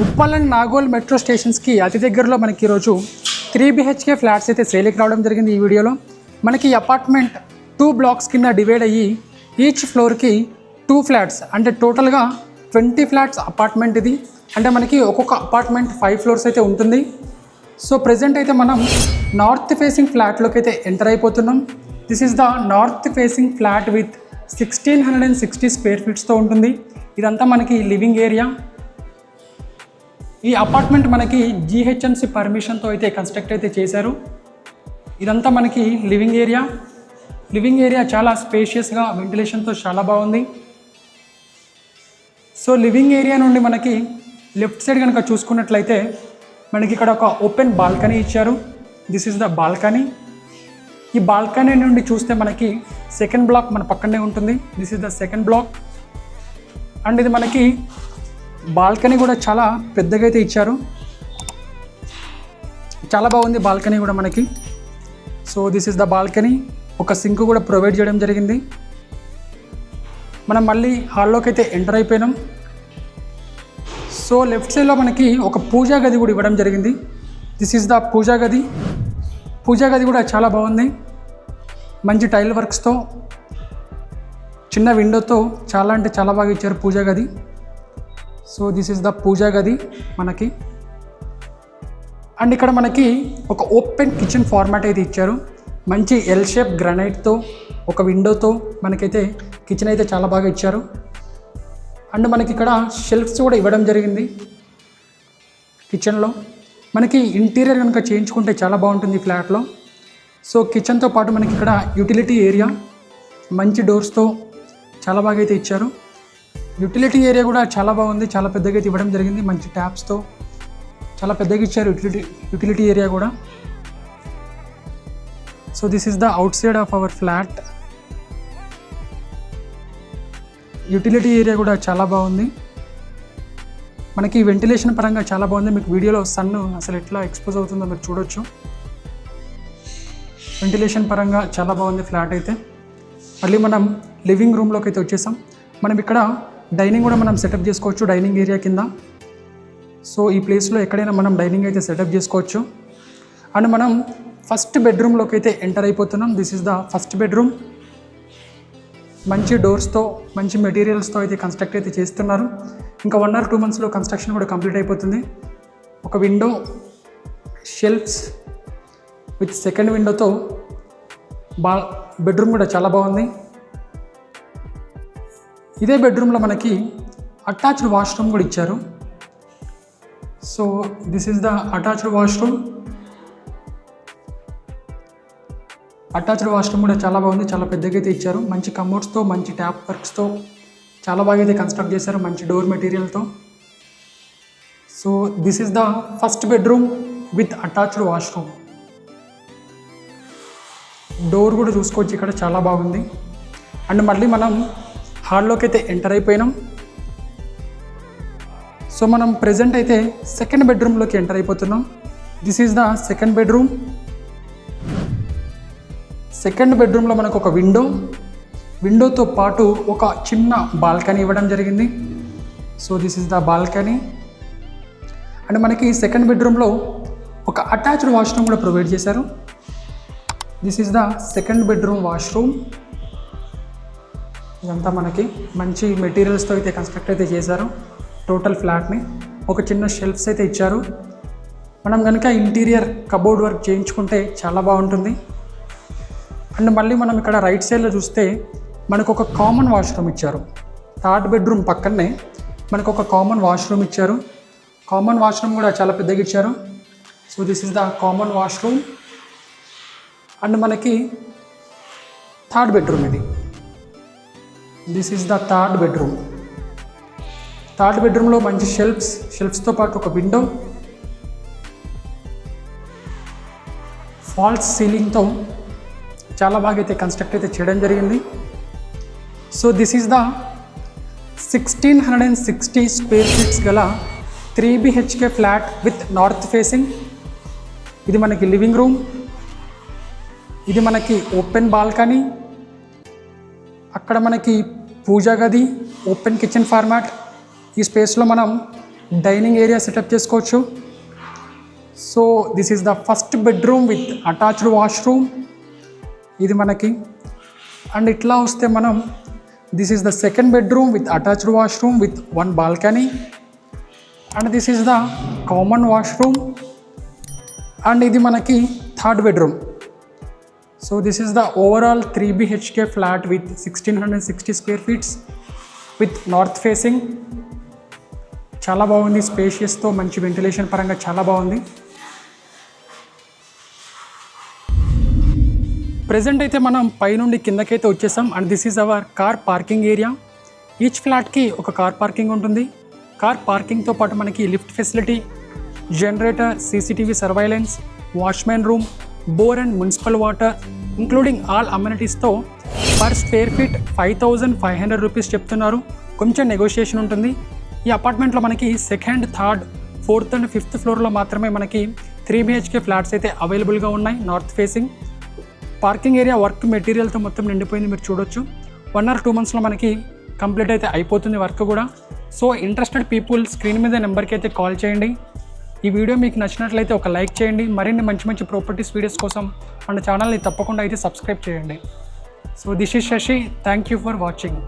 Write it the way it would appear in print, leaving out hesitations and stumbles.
Uppal and Nagole metro స్టేషన్స్కి అతి దగ్గరలో మనకి ఈరోజు 3 BHK ఫ్లాట్స్ అయితే సేల్కి రావడం జరిగింది. ఈ వీడియోలో మనకి అపార్ట్మెంట్ 2 బ్లాక్స్ కింద డివైడ్ అయ్యి ఈచ్ ఫ్లోర్కి 2 ఫ్లాట్స్ అంటే టోటల్గా 20 ఫ్లాట్స్ అపార్ట్మెంట్ ఇది. అంటే మనకి ఒక్కొక్క అపార్ట్మెంట్ 5 ఫ్లోర్స్ అయితే ఉంటుంది. సో ప్రజెంట్ అయితే మనం నార్త్ ఫేసింగ్ ఫ్లాట్లోకి అయితే ఎంటర్ అయిపోతున్నాం. This is the north facing flat with 1660 square ఫీట్స్తో ఉంటుంది. ఇదంతా మనకి లివింగ్ ఏరియా. ఈ అపార్ట్మెంట్ మనకి GHMC పర్మిషన్తో అయితే కన్స్ట్రక్ట్ అయితే చేశారు. ఇదంతా మనకి లివింగ్ ఏరియా. లివింగ్ ఏరియా చాలా స్పేషియస్గా వెంటిలేషన్తో చాలా బాగుంది. సో లివింగ్ ఏరియా నుండి మనకి లెఫ్ట్ సైడ్ కనుక చూసుకున్నట్లయితే మనకి ఇక్కడ ఒక ఓపెన్ బాల్కనీ ఇచ్చారు. This is the balcony. ఈ బాల్కనీ నుండి చూస్తే మనకి సెకండ్ బ్లాక్ మన పక్కనే ఉంటుంది. This is the second block. And ఇది మనకి బాల్కనీ కూడా చాలా పెద్దగా అయితే ఇచ్చారు. చాలా బాగుంది బాల్కనీ కూడా మనకి. So this is the balcony. ఒక సింక్ కూడా ప్రొవైడ్ చేయడం జరిగింది. మనం మళ్ళీ హాల్లోకి అయితే ఎంటర్ అయిపోయినాం. సో లెఫ్ట్ సైడ్లో మనకి ఒక పూజా గది కూడా ఇవ్వడం జరిగింది. దిస్ ఈస్ ద పూజా గది. పూజా గది కూడా చాలా బాగుంది. మంచి టైల్ వర్క్స్తో చిన్న విండోతో చాలా అంటే చాలా బాగా ఇచ్చారు పూజా గది. సో దిస్ ఈస్ ద పూజా గది మనకి. అండ్ ఇక్కడ మనకి ఒక ఓపెన్ కిచెన్ ఫార్మాట్ అయితే ఇచ్చారు. మంచి ఎల్ షేప్ గ్రానైట్తో ఒక విండోతో మనకైతే కిచెన్ అయితే చాలా బాగా ఇచ్చారు. అండ్ మనకి ఇక్కడ షెల్ఫ్స్ కూడా ఇవ్వడం జరిగింది. కిచెన్లో మనకి ఇంటీరియర్ కనుక చేయించుకుంటే చాలా బాగుంటుంది ఫ్లాట్లో. సో కిచెన్తో పాటు మనకి ఇక్కడ యూటిలిటీ ఏరియా మంచి డోర్స్తో చాలా బాగా అయితే ఇచ్చారు. యూటిలిటీ ఏరియా కూడా చాలా బాగుంది. చాలా పెద్దగా అయితే ఇవ్వడం జరిగింది. మంచి ట్యాప్స్తో చాలా పెద్దగా ఇచ్చారు యూటిలిటీ ఏరియా కూడా. So this is the out side of our flat. Utility area కూడా చాలా బాగుంది. మనకి వెంటిలేషన్ పరంగా చాలా బాగుంది. మీకు వీడియోలో సన్ అసలు ఎట్లా ఎక్స్పోజ్ అవుతుందో మీరు చూడొచ్చు. వెంటిలేషన్ పరంగా చాలా బాగుంది ఫ్లాట్ అయితే. మళ్ళీ మనం లివింగ్ రూమ్లోకి అయితే వచ్చేసాం. మనం ఇక్కడ డైనింగ్ కూడా మనం సెటప్ చేసుకోవచ్చు డైనింగ్ ఏరియా కింద. సో ఈ ప్లేస్లో ఎక్కడైనా మనం డైనింగ్ అయితే సెటప్ చేసుకోవచ్చు. అండ్ మనం ఫస్ట్ బెడ్రూమ్లోకి అయితే ఎంటర్ అయిపోతున్నాం. This is the first bedroom. మంచి డోర్స్తో మంచి మెటీరియల్స్తో అయితే కన్స్ట్రక్ట్ అయితే చేస్తున్నారు. ఇంకా 1 or 2 monthsలో కన్స్ట్రక్షన్ కూడా కంప్లీట్ అయిపోతుంది. ఒక విండో, షెల్ఫ్స్ విత్ సెకండ్ విండోతో బెడ్రూమ్ కూడా చాలా బాగుంది. ఇదే బెడ్రూమ్లో మనకి అటాచ్డ్ వాష్రూమ్ కూడా ఇచ్చారు. So this is the attached washroom. Attached washroom కూడా చాలా బాగుంది. చాలా పెద్దగా అయితే ఇచ్చారు. మంచి కమోడ్స్తో మంచి ట్యాప్ వర్క్స్తో చాలా బాగా అయితే కన్స్ట్రక్ట్ చేశారు. మంచి డోర్ మెటీరియల్తో. So this is the first bedroom with attached washroom. Door కూడా చూసుకోవచ్చు ఇక్కడ చాలా బాగుంది. అండ్ మళ్ళీ మనం హాల్లోకి అయితే ఎంటర్ అయిపోయినాం. సో మనం ప్రెజెంట్ అయితే సెకండ్ బెడ్రూమ్లోకి ఎంటర్ అయిపోతున్నాం. This is the second bedroom. Second బెడ్రూమ్లో మనకు ఒక విండోతో పాటు ఒక చిన్న బాల్కనీ ఇవ్వడం జరిగింది. So this is the balcony. And మనకి సెకండ్ బెడ్రూమ్లో ఒక అటాచ్డ్ వాష్రూమ్ కూడా ప్రొవైడ్ చేశారు. This is the second bedroom washroom. ఇదంతా మనకి మంచి మెటీరియల్స్తో అయితే కన్స్ట్రక్ట్ అయితే చేశారు టోటల్ ఫ్లాట్ని. ఒక చిన్న షెల్ఫ్స్ అయితే ఇచ్చారు. మనం కనుక ఇంటీరియర్ కబోర్డ్ వర్క్ చేయించుకుంటే చాలా బాగుంటుంది. అండ్ మళ్ళీ మనం ఇక్కడ రైట్ సైడ్లో చూస్తే మనకు ఒక కామన్ వాష్రూమ్ ఇచ్చారు. థర్డ్ బెడ్రూమ్ పక్కనే మనకు ఒక కామన్ వాష్రూమ్ ఇచ్చారు. కామన్ వాష్రూమ్ కూడా చాలా పెద్దగా ఇచ్చారు. So this is the common washroom. And మనకి థర్డ్ బెడ్రూమ్ ఇది. This is the third bedroom. Third బెడ్రూమ్లో మంచి షెల్ఫ్స్తో పాటు ఒక విండో, ఫాల్స్ సీలింగ్తో చాలా బాగా అయితే కన్స్ట్రక్ట్ అయితే చేయడం జరిగింది. So this is the 1660 square feets గల 3 BHK flat with north facing. ఇది మనకి లివింగ్ రూమ్. ఇది మనకి ఓపెన్ బాల్కనీ. అక్కడ మనకి పూజా గది, ఓపెన్ కిచెన్ ఫార్మాట్. ఈ స్పేస్లో మనం డైనింగ్ ఏరియా సెటప్ చేసుకోవచ్చు. So this is the first bedroom with attached washroom. ఇది మనకి అండ్ ఇట్లా వస్తే మనం this is the second bedroom with attached washroom with 1 balcony and this is the common washroom and ఇది మనకి third bedroom. So this is the overall 3 BHK flat with 1660 square feets with north facing. చాలా బాగుంది, స్పేషియస్తో మంచి ventilation పరంగా చాలా బాగుంది. Present అయితే మనం పైనుండి కిందకైతే వచ్చేసాం and this is our car parking area. Each ఫ్లాట్కి ఒక కార్ పార్కింగ్ ఉంటుంది. కార్ పార్కింగ్తో పాటు మనకి lift facility, generator, CCTV surveillance, watchman room, bore and municipal water including all అమ్యూనిటీస్తో పర్ స్క్వేర్ ఫీట్ 5500 రూపీస్ చెప్తున్నారు. కొంచెం నెగోషియేషన్ ఉంటుంది. ఈ అపార్ట్మెంట్లో మనకి second, third, fourth and fifth ఫ్లోర్లో మాత్రమే మనకి 3 BHK ఫ్లాట్స్ అయితే అవైలబుల్గా ఉన్నాయి north facing. Parking area work మెటీరియల్తో మొత్తం నిండిపోయింది, మీరు చూడొచ్చు. 1 or 2 monthsలో మనకి కంప్లీట్ అయితే అయిపోతుంది వర్క్ కూడా. సో ఇంట్రెస్టెడ్ పీపుల్ స్క్రీన్ మీద నెంబర్కి అయితే కాల్ చేయండి. ఈ వీడియో మీకు నచ్చినట్లయితే ఒక లైక్ చేయండి. మరిన్ని మంచి మంచి ప్రాపర్టీస్ వీడియోస్ కోసం మన ఛానల్ని తప్పకుండా అయితే సబ్స్క్రైబ్ చేయండి. So this is Shashi, thank you for watching.